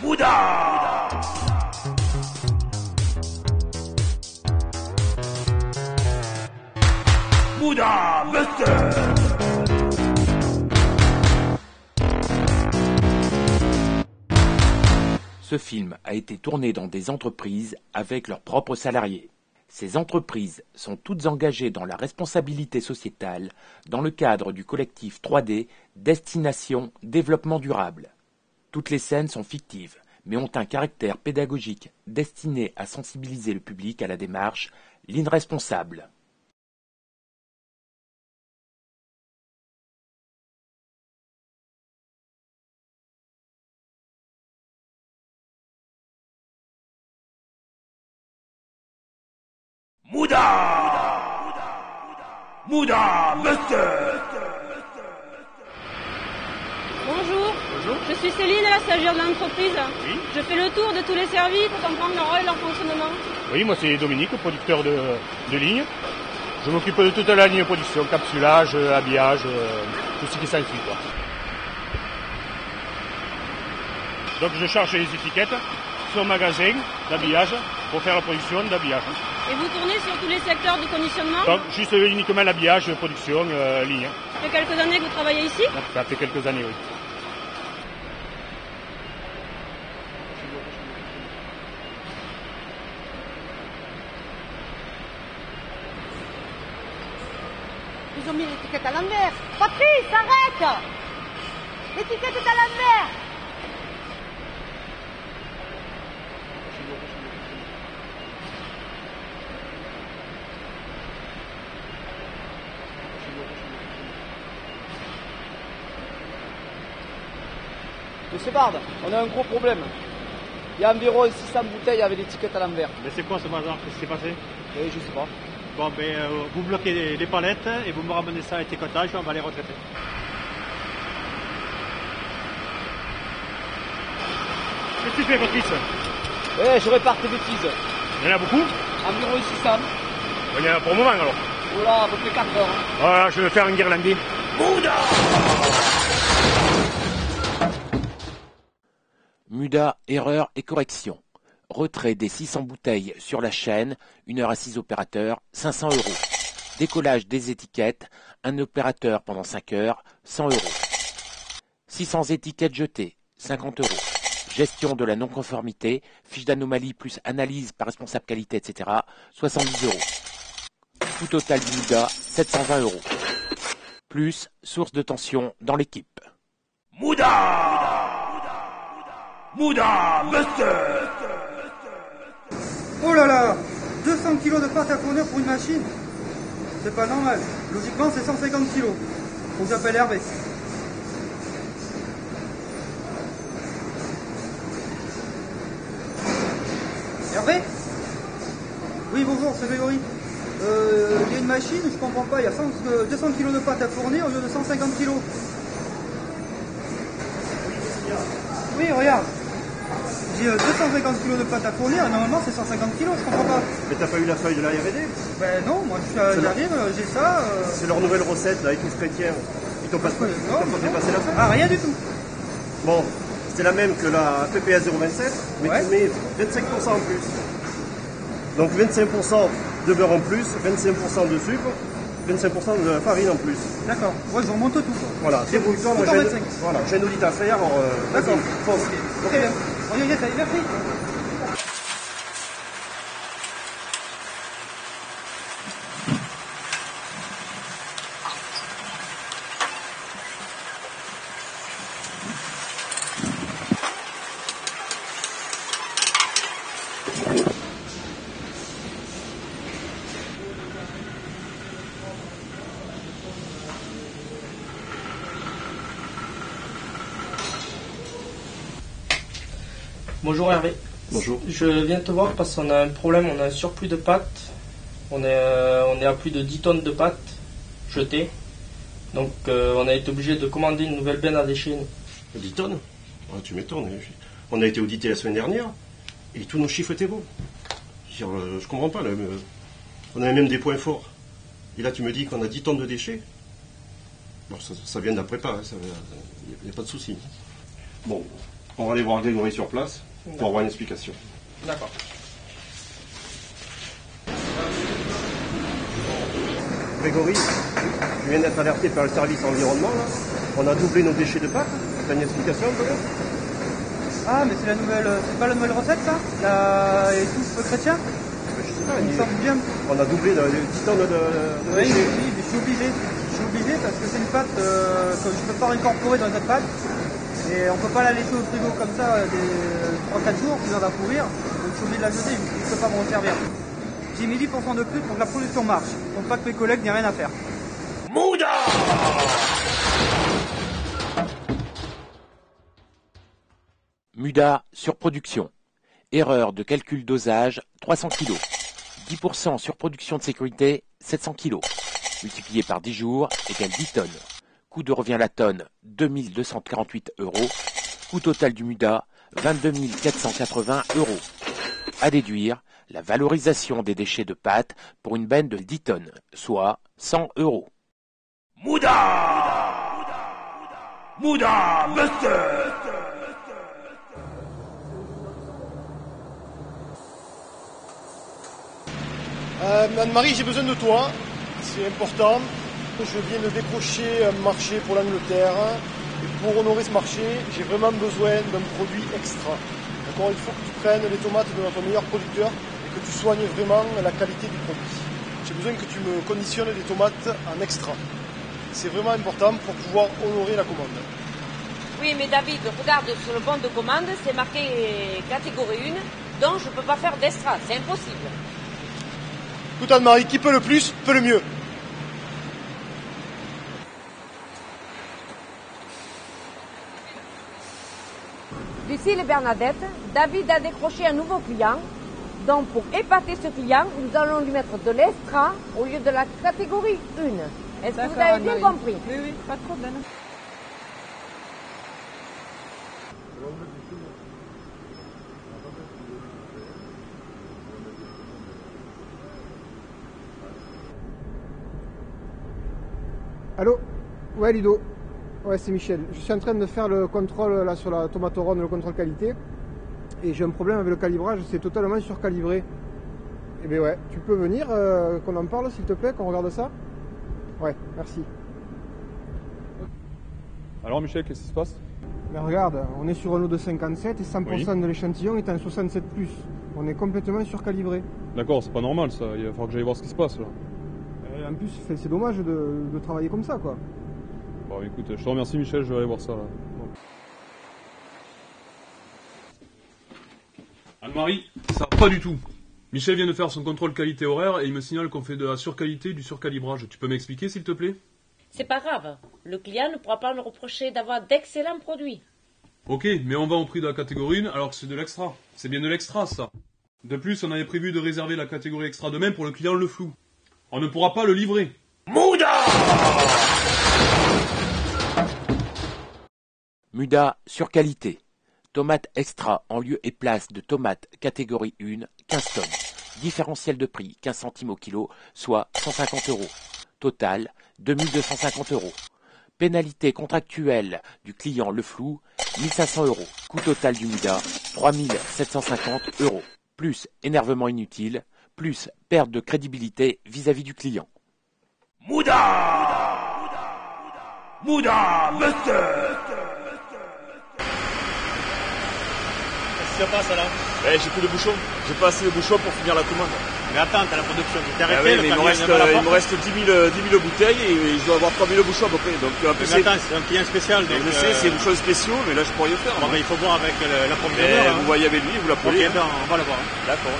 Bouddha! Bouddha Buster! Ce film a été tourné dans des entreprises avec leurs propres salariés. Ces entreprises sont toutes engagées dans la responsabilité sociétale dans le cadre du collectif 3D Destination Développement Durable. Toutes les scènes sont fictives, mais ont un caractère pédagogique destiné à sensibiliser le public à la démarche Lean responsable. Bouddha! Bouddha Buster! Bonjour. Bonjour. Je suis Céline, la stagiaire de l'entreprise. Oui. Je fais le tour de tous les services pour comprendre leur rôle et leur fonctionnement. Oui, moi c'est Dominique, producteur de ligne. Je m'occupe de toute la ligne de production, capsulage, habillage, tout ce qui s'ensuit, quoi. Donc je charge les étiquettes sur magasin d'habillage pour faire la production d'habillage. Et vous tournez sur tous les secteurs du conditionnement. Donc juste uniquement l'habillage, production, ligne. Ça fait quelques années que vous travaillez ici. Ça fait quelques années, oui. Ils ont mis l'étiquette à l'envers. Patrice, arrête! L'étiquette est à l'envers. Monsieur Bard, on a un gros problème. Il y a environ 600 bouteilles avec l'étiquette à l'envers. Mais c'est quoi ce bazar? Qu'est-ce qui s'est passé? Je sais pas. Bon, vous bloquez les palettes et vous me ramenez ça à étiquetage, on va les retraiter. Qu'est-ce que tu fais, Patrice? Je répare tes bêtises. Il y en a beaucoup? Environ 600. Il y en a pour le moment alors. Voilà, à peu près 4 heures. Voilà, je vais faire un guirlandais. Bouddha! MUDA, erreur et correction. Retrait des 600 bouteilles sur la chaîne, 1 heure à 6 opérateurs, 500 €. Décollage des étiquettes, un opérateur pendant 5 heures, 100 €. 600 étiquettes jetées, 50 €. Gestion de la non-conformité, fiche d'anomalie plus analyse par responsable qualité, etc., 70 €. Coût total du MUDA, 720 €. Plus source de tension dans l'équipe. Bouddha! Bouddha Buster! Oh là là, 200 kilos de pâte à fournir pour une machine. C'est pas normal. Logiquement, c'est 150 kilos. Faut que j'appelle Hervé. Hervé? Oui, bonjour, c'est Grégory. Il y a une machine, je comprends pas, il y a 200 kilos de pâte à fournir au lieu de 150 kilos. Oui, regarde. J'ai 250 kilos de pâte à fournir et normalement c'est 150 kilos, je comprends pas. Mais t'as pas eu la feuille de la R&D? Ben non, moi j'arrive, j'ai ça. C'est leur nouvelle recette là, étouffe chrétien. Ils t'ont pas fait passer la feuille? Ah, rien du tout. Bon, c'est la même que la PPA 027, mais tu mets 25% en plus. Donc 25% de beurre en plus, 25% de sucre, 25% de farine en plus. D'accord, ouais, je remonte tout. Voilà, débrouille-toi, moi j'ai un audit à faire, alors d'accord, fonce. Très bien. On y est, merci. Bonjour Hervé. Bonjour. Je viens te voir parce qu'on a un problème, on a un surplus de pâtes. On est à plus de 10 tonnes de pâtes jetées. Donc on a été obligé de commander une nouvelle benne à déchets. 10 tonnes? Tu m'étonnes. On a été audité la semaine dernière et tous nos chiffres étaient bons. Je comprends pas. Là, on avait même des points forts. Et là tu me dis qu'on a 10 tonnes de déchets. Bon, ça vient d'après pas, il n'y a pas de souci. Bon, on va aller voir Grégory sur place pour avoir une explication. D'accord. Grégory, je viens d'être alerté par le service environnement. Là. On a doublé nos déchets de pâtes. Tu as une explication peut-être? Ah, mais c'est pas la nouvelle recette, ça? Et tout chrétien? Je sais pas, Il me semble bien. on a doublé de 10 tonnes de Oui, déchets. oui, mais je suis obligé. Je suis obligé parce que c'est une pâte que je ne peux pas incorporer dans cette pâte. Et on ne peut pas la laisser au frigo comme ça 3-4 jours, sinon elle va pourrir. Donc je suis obligé de la jeter, je ne peux pas m'en servir. J'ai mis 10% de plus pour que la production marche. Donc pas que mes collègues n'aient rien à faire. Mouda! Muda, surproduction. Erreur de calcul dosage, 300 kg. 10% surproduction de sécurité, 700 kg. Multiplié par 10 jours, égale 10 tonnes. Coût de revient à la tonne, 2248 €. Coût total du Muda, 22 480 €. À déduire, la valorisation des déchets de pâte pour une benne de 10 tonnes, soit 100 €. Mouda! Mouda Buster! Anne-Marie, j'ai besoin de toi. C'est important. Je viens de décrocher un marché pour l'Angleterre. Et pour honorer ce marché, j'ai vraiment besoin d'un produit extra. D'accord, il faut que tu prennes les tomates de notre meilleur producteur et que tu soignes vraiment la qualité du produit. J'ai besoin que tu me conditionnes des tomates en extra. C'est vraiment important pour pouvoir honorer la commande. Oui, mais David, regarde sur le bon de commande, c'est marqué catégorie 1, donc je ne peux pas faire d'extra, c'est impossible. Écoute Anne-Marie, qui peut le plus, peut le mieux. Lucille et Bernadette, David a décroché un nouveau client. Donc pour épater ce client, nous allons lui mettre de l'extra au lieu de la catégorie 1. Est-ce que vous avez bien compris? Oui, oui, pas de problème. Allô? Ouais Ludo. Ouais c'est Michel. Je suis en train de faire le contrôle là sur la tomate ronde, le contrôle qualité. Et j'ai un problème avec le calibrage, c'est totalement surcalibré. Eh bien ouais, tu peux venir qu'on en parle s'il te plaît, qu'on regarde ça? Ouais, merci. Alors Michel, qu'est-ce qui se passe? Mais regarde, on est sur un lot de 57 et 100% de l'échantillon est en 67+. On est complètement surcalibré. D'accord, c'est pas normal ça, il va falloir que j'aille voir ce qui se passe là. Et en plus, c'est dommage de travailler comme ça quoi. Bon écoute, je te remercie Michel, je vais aller voir ça là. Bon. Anne-Marie, ça va pas du tout. Michel vient de faire son contrôle qualité horaire et il me signale qu'on fait de la surqualité, du surcalibrage. Tu peux m'expliquer s'il te plaît? C'est pas grave, le client ne pourra pas nous reprocher d'avoir d'excellents produits. Ok, mais on va au prix de la catégorie 1 alors que c'est de l'extra. C'est bien de l'extra ça. De plus, on avait prévu de réserver la catégorie extra demain pour le client le flou. On ne pourra pas le livrer. Mouda! Muda sur qualité. Tomate extra en lieu et place de tomate catégorie 1, 15 tonnes. Différentiel de prix 15 centimes au kilo, soit 150 €. Total 2250 €. Pénalité contractuelle du client le flou 1500 €. Coût total du Muda 3750 €. Plus énervement inutile, plus perte de crédibilité vis-à-vis du client. Mouda! Mouda Buster! Qu'est-ce qui se passe là? J'ai plus de bouchons. J'ai pas assez de bouchons pour finir la commande. Mais attends, t'as la production qui t'est arrêtée. Oui, mais il me reste 10 000 bouteilles et je dois avoir 3 000 bouchons à peu près. Donc, en plus, mais attends, c'est un client spécial. Donc, je sais, c'est des bouchons spéciaux, mais là je pourrais rien faire. Bon, il faut voir avec l'approvisionnement. Vous voyez avec lui, vous l'appelez. Ok, on va le voir. D'accord.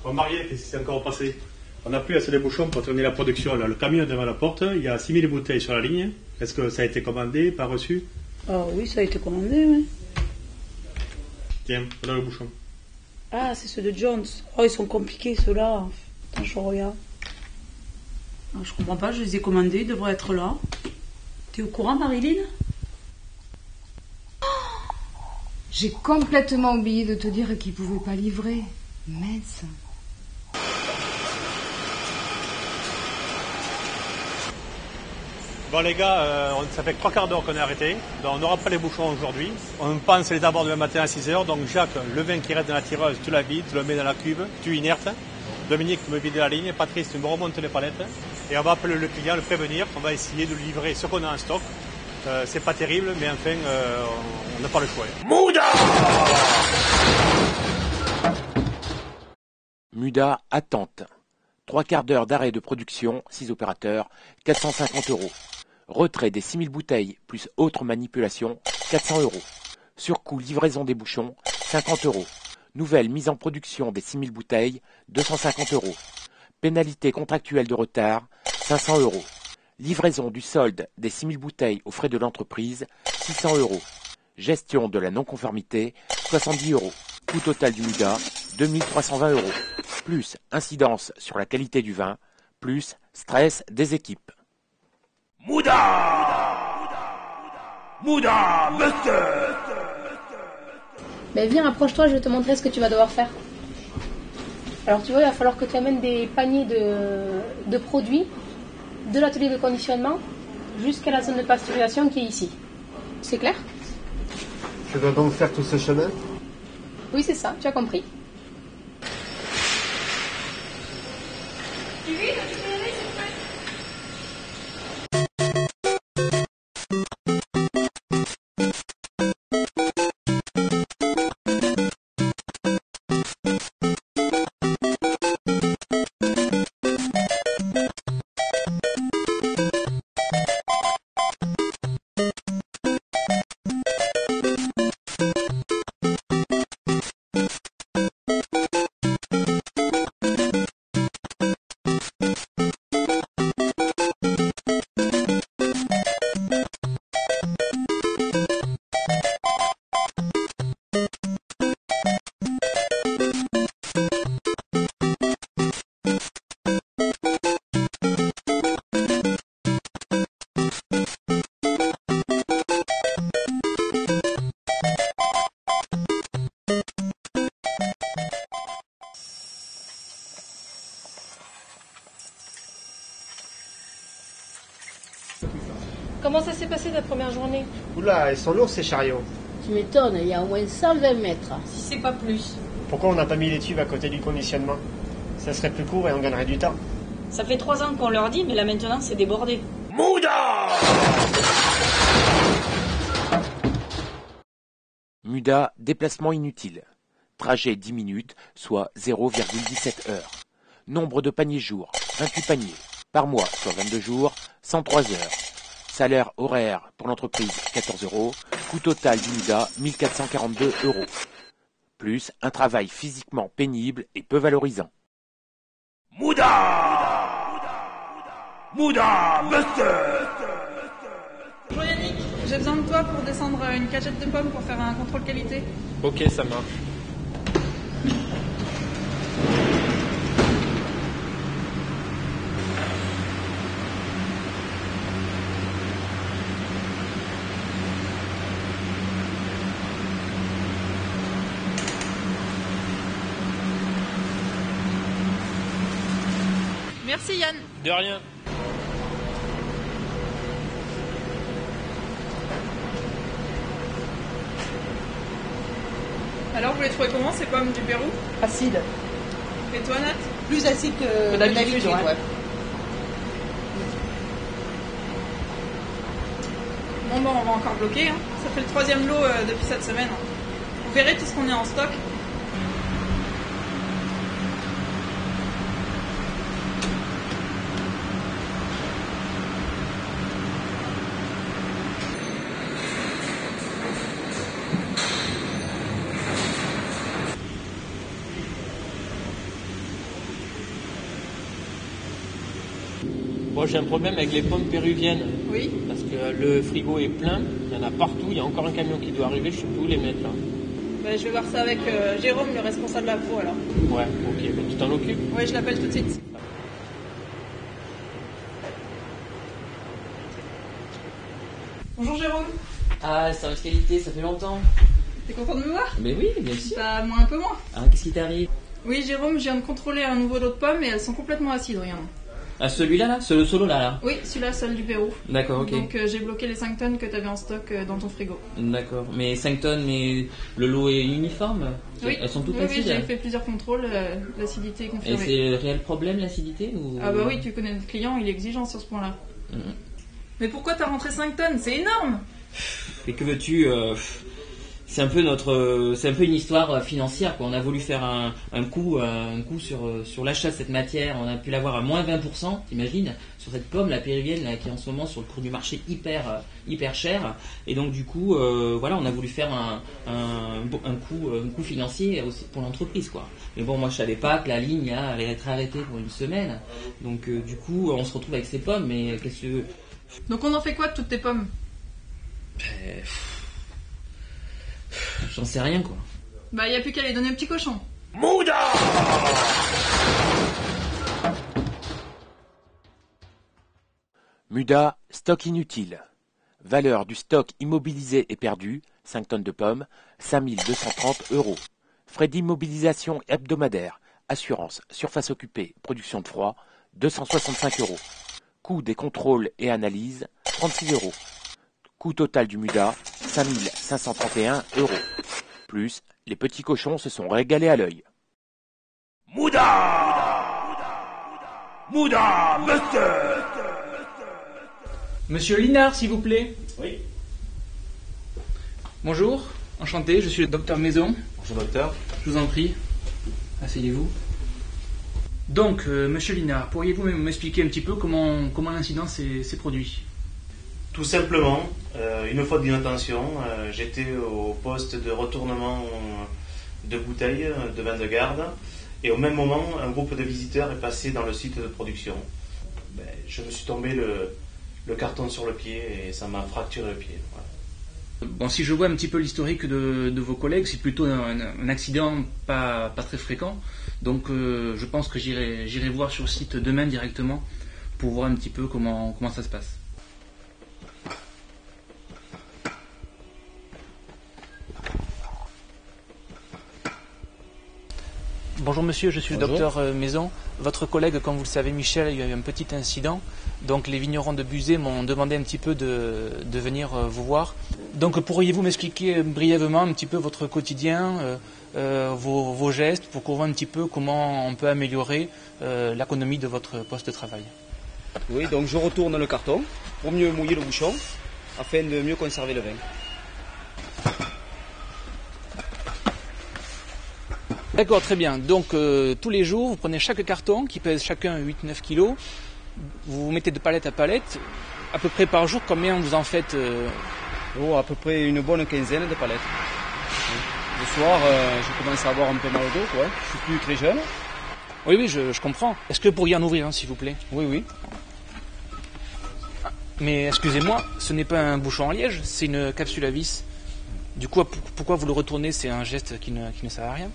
Bon, Marielle, qu'est-ce qui s'est encore passé? On n'a plus assez de bouchons pour tourner la production. Là, le camion est devant la porte, il y a 6 000 bouteilles sur la ligne. Est-ce que ça a été commandé, pas reçu? Ah oui, ça a été commandé, oui. Tiens, voilà le bouchon. Ah, c'est ceux de Jones. Oh, ils sont compliqués, ceux-là. Attends, je regarde. Ah, je comprends pas, je les ai commandés, ils devraient être là. T'es au courant, Marilyn? J'ai complètement oublié de te dire qu'ils pouvaient pas livrer. Mince. Bon les gars, ça fait 3 quarts d'heure qu'on est arrêté, donc on n'aura pas les bouchons aujourd'hui. On pense les abords demain matin à 6h, donc Jacques, le vin qui reste dans la tireuse, tu la vides, tu le mets dans la cuve, tu inertes. Dominique, tu me vides la ligne, Patrice, tu me remontes les palettes. Et on va appeler le client, le prévenir, on va essayer de livrer ce qu'on a en stock. C'est pas terrible, mais enfin, on n'a pas le choix. Muda attente. 3 quarts d'heure d'arrêt de production, 6 opérateurs, 450 €. Retrait des 6000 bouteilles plus autres manipulations, 400 €. Surcoût livraison des bouchons, 50 €. Nouvelle mise en production des 6000 bouteilles, 250 €. Pénalité contractuelle de retard, 500 €. Livraison du solde des 6000 bouteilles aux frais de l'entreprise, 600 €. Gestion de la non-conformité, 70 €. Coût total du Muda, 2320 €. Plus incidence sur la qualité du vin, plus stress des équipes. Muda Buster. Ben viens, approche-toi, je vais te montrer ce que tu vas devoir faire. Alors tu vois, il va falloir que tu amènes des paniers de produits de l'atelier de conditionnement jusqu'à la zone de pasteurisation qui est ici. C'est clair? Je dois donc faire tout ce chemin? Oui, c'est ça, tu as compris. Comment ça s'est passé ta première journée? Oula, ils sont lourds ces chariots. Tu m'étonnes, il y a au moins 120 mètres. Si c'est pas plus. Pourquoi on n'a pas mis les tubes à côté du conditionnement? Ça serait plus court et on gagnerait du temps. Ça fait 3 ans qu'on leur dit, mais là maintenant c'est débordé. Muda, déplacement inutile. Trajet 10 minutes, soit 0,17 heures. Nombre de paniers jour, 28 paniers. Par mois, soit 22 jours, 103 heures. Salaire horaire pour l'entreprise, 14 €. Coût total du Muda, 1442 €. Plus un travail physiquement pénible et peu valorisant. Muda Buster. Bonjour Yannick, j'ai besoin de toi pour descendre une cagette de pommes pour faire un contrôle qualité. Ok, ça marche. Merci Yann. De rien. Alors vous les trouvez comment ces pommes du Pérou? Acide. Et toi Nat? Plus acide que d'habitude. Ouais. Bon, on va encore bloquer. Hein. Ça fait le 3e lot depuis cette semaine. Vous verrez tout ce qu'on a en stock. Moi j'ai un problème avec les pommes péruviennes. Oui. Parce que le frigo est plein, il y en a partout, il y a encore un camion qui doit arriver, je sais plus où les mettre là. Je vais voir ça avec Jérôme, le responsable agro alors. Ouais, ok, mais tu t'en occupes? Ouais, je l'appelle tout de suite. Bonjour Jérôme. Ah, service qualité, ça fait longtemps. T'es content de me voir? Mais oui, bien sûr. Bah, moi un peu moins. Ah, qu'est-ce qui t'arrive? Oui, Jérôme, je viens de contrôler un nouveau lot de pommes et elles sont complètement acides, regarde. Ah, celui-là, là? Ce solo-là, là? Oui, celui-là, seul du Pérou. D'accord, ok. Donc j'ai bloqué les 5 tonnes que t'avais en stock dans ton frigo. D'accord. Mais 5 tonnes, mais le lot est uniforme? Oui. Elles sont toutes oui, acides? Oui, j'ai fait plusieurs contrôles, l'acidité est confirmée. Et c'est le réel problème, l'acidité ou... Ah bah oui, tu connais notre client, il est exigeant sur ce point-là. Mais pourquoi t'as rentré 5 tonnes? C'est énorme! Et que veux-tu c'est un peu une histoire financière, quoi. On a voulu faire un coup sur l'achat de cette matière. On a pu l'avoir à moins 20%, t'imagines, sur cette pomme, la péruvienne, là, qui est en ce moment sur le cours du marché hyper cher. Et donc du coup, voilà, on a voulu faire un coup financier aussi pour l'entreprise, quoi. Mais bon, moi je savais pas que la ligne là, allait être arrêtée pour une semaine. Donc du coup, on se retrouve avec ces pommes. Mais qu'est-ce que... Donc on en fait quoi de toutes tes pommes? J'en sais rien, quoi. Bah, y a plus qu'à les donner au petit cochon. Mouda! Muda, stock inutile. Valeur du stock immobilisé et perdu, 5 tonnes de pommes, 5230 €. Frais d'immobilisation hebdomadaire, assurance, surface occupée, production de froid, 265 €. Coût des contrôles et analyses, 36 €. Coût total du Muda, 5531 €. Plus, les petits cochons se sont régalés à l'œil. Mouda! Mouda, Buster! Monsieur Linard, s'il vous plaît. Oui. Bonjour, enchanté, je suis le docteur Maison. Bonjour docteur. Je vous en prie, asseyez-vous. Donc, monsieur Linard, pourriez-vous m'expliquer un petit peu comment l'incident s'est produit? Tout simplement, une faute d'inattention, j'étais au poste de retournement de bouteilles de vin de garde et au même moment, un groupe de visiteurs est passé dans le site de production. Je me suis tombé le carton sur le pied et ça m'a fracturé le pied. Voilà. Bon, si je vois un petit peu l'historique de vos collègues, c'est plutôt un accident pas très fréquent. Donc je pense que j'irai voir sur le site demain directement pour voir un petit peu comment ça se passe. Bonjour monsieur, je suis le docteur Maison. Votre collègue, comme vous le savez, Michel, il y a eu un petit incident. Donc les vignerons de Buzet m'ont demandé un petit peu de venir vous voir. Donc pourriez-vous m'expliquer brièvement un petit peu votre quotidien, vos gestes, pour qu'on voit un petit peu comment on peut améliorer l'économie de votre poste de travail? Oui, donc je retourne le carton pour mieux mouiller le bouchon, afin de mieux conserver le vin. D'accord, très bien. Donc tous les jours, vous prenez chaque carton qui pèse chacun 8-9 kilos, vous mettez de palette à palette, à peu près par jour, combien vous en faites à peu près une bonne quinzaine de palettes. Le soir, je commence à avoir un peu mal au dos, quoi. Je suis plus très jeune. Oui, je comprends. Est-ce que vous pourriez en ouvrir un, s'il vous plaît? Oui. Mais excusez-moi, ce n'est pas un bouchon en liège, c'est une capsule à vis. Du coup, pourquoi vous le retournez? C'est un geste qui ne sert à rien.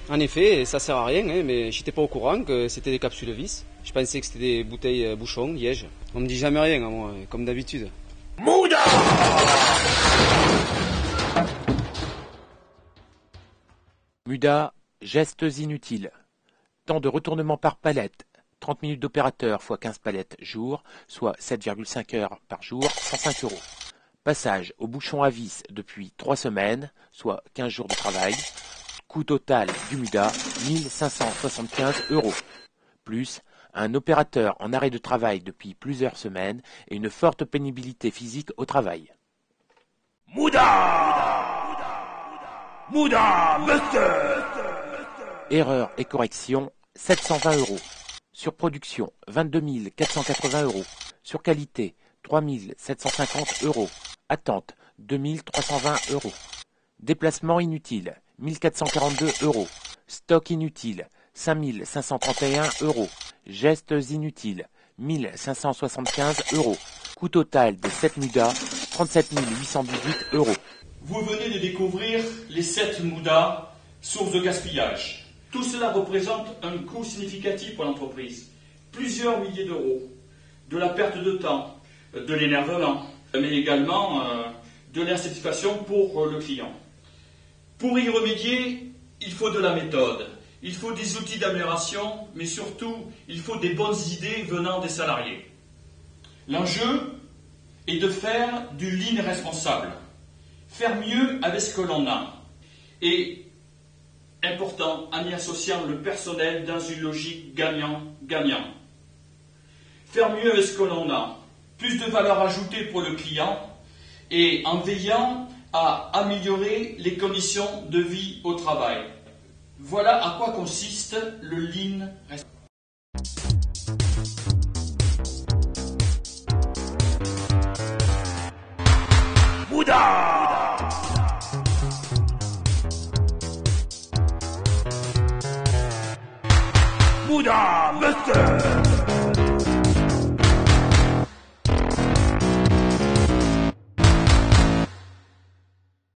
En effet, ça sert à rien, mais j'étais pas au courant que c'était des capsules vis. Je pensais que c'était des bouteilles bouchons, liège. On me dit jamais rien, moi, comme d'habitude. Mouda! Muda, gestes inutiles. Temps de retournement par palette, 30 minutes d'opérateur x 15 palettes jour, soit 7,5 heures par jour, 105 €. Passage au bouchon à vis depuis 3 semaines, soit 15 jours de travail. Coût total du Muda, 1575 €. Plus, un opérateur en arrêt de travail depuis plusieurs semaines et une forte pénibilité physique au travail. Mouda! Mouda, Buster! Erreur et correction, 720 €. Surproduction, 22 480 €. Surqualité, 3 750 €. Attente, 2320 €. Déplacement inutile, 1442 €. Stock inutile, 5531 €. Gestes inutiles, 1575 €. Coût total des 7 Muda, 37 818 €. Vous venez de découvrir les 7 Muda, source de gaspillage. Tout cela représente un coût significatif pour l'entreprise. Plusieurs milliers d'euros. De la perte de temps, de l'énervement, mais également de l'insatisfaction pour le client. Pour y remédier, il faut de la méthode, il faut des outils d'amélioration, mais surtout, il faut des bonnes idées venant des salariés. L'enjeu est de faire du lean responsable, faire mieux avec ce que l'on a, et important, en y associant le personnel dans une logique gagnant-gagnant. Faire mieux avec ce que l'on a, plus de valeur ajoutée pour le client, et en veillant à améliorer les conditions de vie au travail. Voilà à quoi consiste le lean responsable. Bouddha! Bouddha, monsieur!